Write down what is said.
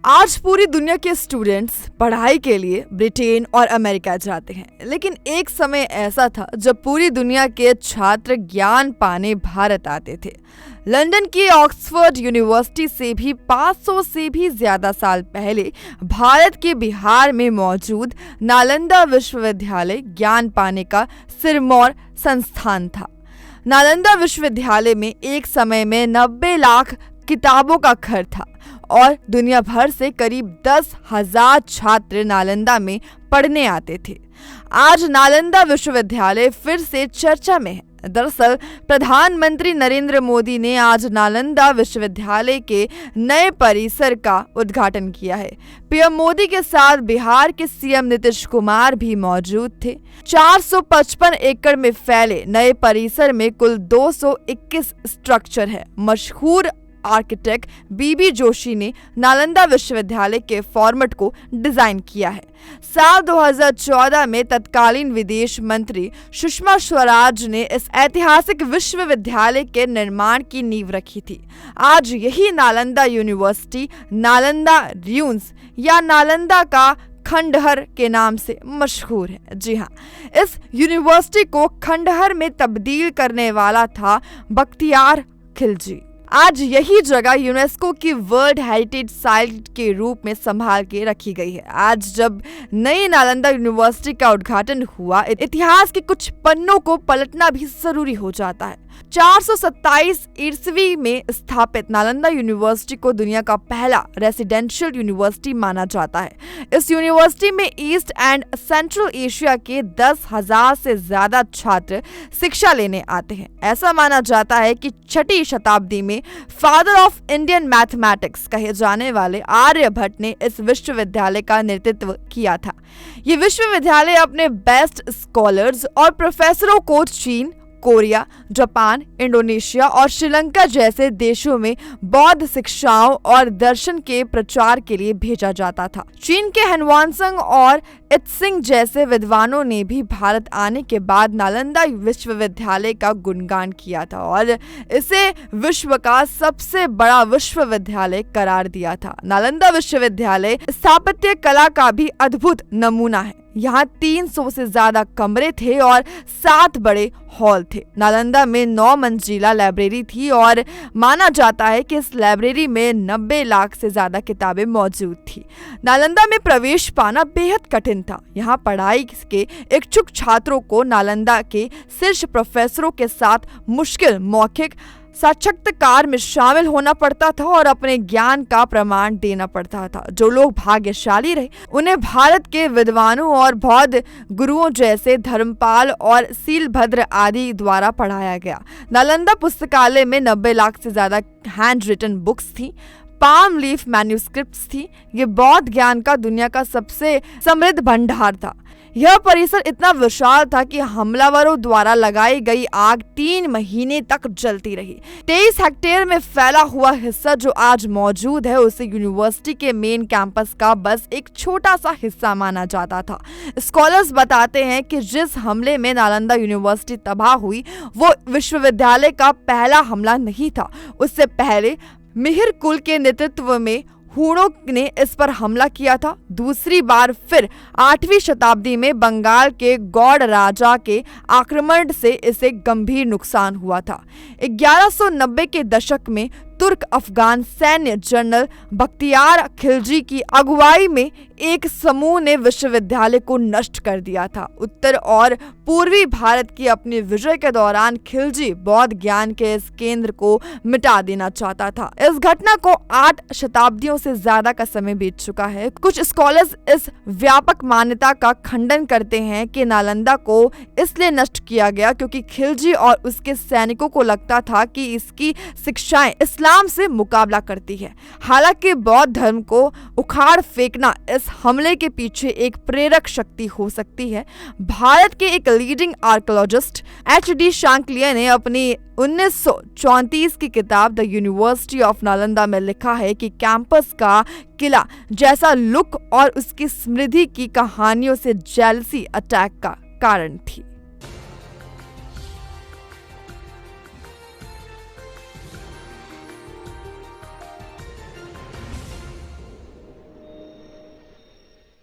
आज पूरी दुनिया के स्टूडेंट्स पढ़ाई के लिए ब्रिटेन और अमेरिका जाते हैं, लेकिन एक समय ऐसा था जब पूरी दुनिया के छात्र ज्ञान पाने भारत आते थे। लंदन की ऑक्सफोर्ड यूनिवर्सिटी से भी 500 से भी ज्यादा साल पहले भारत के बिहार में मौजूद नालंदा विश्वविद्यालय ज्ञान पाने का सिरमौर संस्थान था। नालंदा विश्वविद्यालय में एक समय में 90 लाख किताबों का घर था और दुनिया भर से करीब 10,000 छात्र नालंदा में पढ़ने आते थे। आज नालंदा विश्वविद्यालय फिर से चर्चा में है। दरअसल प्रधानमंत्री नरेंद्र मोदी ने आज नालंदा विश्वविद्यालय के नए परिसर का उद्घाटन किया है। पीएम मोदी के साथ बिहार के सीएम नीतीश कुमार भी मौजूद थे। 455 एकड़ में फैले नए परिसर में कुल 221 स्ट्रक्चर है। मशहूर आर्किटेक्ट बीबी जोशी ने नालंदा विश्वविद्यालय के फॉर्मेट को डिजाइन किया है। साल 2014 में तत्कालीन विदेश मंत्री सुषमा स्वराज ने इस ऐतिहासिक विश्वविद्यालय के निर्माण की नींव रखी थी। आज यही नालंदा यूनिवर्सिटी नालंदा र्यून्स या नालंदा का खंडहर के नाम से मशहूर है। जी हाँ, इस यूनिवर्सिटी को खंडहर में तब्दील करने वाला था बख्तियार खिलजी। आज यही जगह यूनेस्को की वर्ल्ड हेरिटेज साइट के रूप में संभाल के रखी गई है। आज जब नई नालंदा यूनिवर्सिटी का उद्घाटन हुआ, इतिहास के कुछ पन्नों को पलटना भी जरूरी हो जाता है। 427 ईस्वी में स्थापित नालंदा यूनिवर्सिटी को दुनिया का पहला रेसिडेंशियल यूनिवर्सिटी माना जाता है। इस यूनिवर्सिटी में ईस्ट एंड सेंट्रल एशिया के 10,000 से ज्यादा छात्र शिक्षा लेने आते हैं। ऐसा माना जाता है कि 6वीं शताब्दी में फादर ऑफ इंडियन मैथमेटिक्स कहे जाने वाले आर्यभट्ट ने इस विश्वविद्यालय का नेतृत्व किया था। ये विश्वविद्यालय अपने बेस्ट स्कॉलर्स और प्रोफेसरों को चीन, कोरिया, जापान, इंडोनेशिया और श्रीलंका जैसे देशों में बौद्ध शिक्षाओं और दर्शन के प्रचार के लिए भेजा जाता था। चीन के ह्वेनसांग और इत्सिंग जैसे विद्वानों ने भी भारत आने के बाद नालंदा विश्वविद्यालय का गुणगान किया था और इसे विश्व का सबसे बड़ा विश्वविद्यालय करार दिया था। नालंदा विश्वविद्यालय स्थापत्य कला का भी अद्भुत नमूना है। यहाँ 300 से ज्यादा कमरे थे और 7 बड़े हॉल थे। नालंदा में 9 मंजिला लाइब्रेरी थी और माना जाता है कि इस लाइब्रेरी में 90 लाख से ज्यादा किताबें मौजूद थी। नालंदा में प्रवेश पाना बेहद कठिन था। यहाँ पढ़ाई के इच्छुक छात्रों को नालंदा के शीर्ष प्रोफेसरों के साथ मुश्किल मौखिक साक्षात्कार में शामिल होना पड़ता था और अपने ज्ञान का प्रमाण देना पड़ता था। जो लोग भाग्यशाली रहे उन्हें भारत के विद्वानों और बौद्ध गुरुओं जैसे धर्मपाल और सीलभद्र आदि द्वारा पढ़ाया गया। नालंदा पुस्तकालय में 90 लाख से ज्यादा हैंड रिटन बुक्स थी, पाम लीफ मैन्यूस्क्रिप्ट्स थी। ये बौद्ध ज्ञान का दुनिया का सबसे समृद्ध भंडार था। यह परिसर इतना विशाल था कि हमलावरों द्वारा लगाई गई आग 3 महीने तक जलती रही। 23 हेक्टेयर में फैला हुआ हिस्सा जो आज मौजूद है उसे यूनिवर्सिटी के मेन कैंपस का बस एक छोटा सा हिस्सा माना जाता था। स्कॉलर्स बताते हैं कि जिस हमले में नालंदा यूनिवर्सिटी तबाह हुई वो विश्वविद्यालय का पहला हमला नहीं था। उससे पहले मिहिर कुल के नेतृत्व में हूणों ने इस पर हमला किया था। दूसरी बार फिर 8वीं शताब्दी में बंगाल के गौड़ राजा के आक्रमण से इसे गंभीर नुकसान हुआ था। 1190 के दशक में तुर्क अफगान सैन्य जनरल बख्तियार खिलजी की अगुवाई में एक समूह ने विश्वविद्यालय को नष्ट कर दिया था। उत्तर और पूर्वी भारत की अपनी विजय के दौरान खिलजी बौद्ध ज्ञान के इस केंद्र को मिटा देना चाहता था। इस घटना को 8 शताब्दियों से ज्यादा का समय बीत चुका है। कुछ स्कॉलर्स इस व्यापक मान्यता का खंडन करते हैं कि नालंदा को इसलिए नष्ट किया गया क्योंकि खिलजी और उसके सैनिकों को लगता था कि इसकी शिक्षाएं इस्लाम से मुकाबला करती है। हालांकि बौद्ध धर्म को उखाड़ फेंकना इस हमले के पीछे एक प्रेरक शक्ति हो सकती है। भारत के एक लीडिंग आर्कियोलॉजिस्ट HD शांकलिया ने अपनी 1934 की किताब द यूनिवर्सिटी ऑफ नालंदा में लिखा है कि कैंपस का किला जैसा लुक और उसकी समृद्धि की कहानियों से जेलसी अटैक का कारण थी।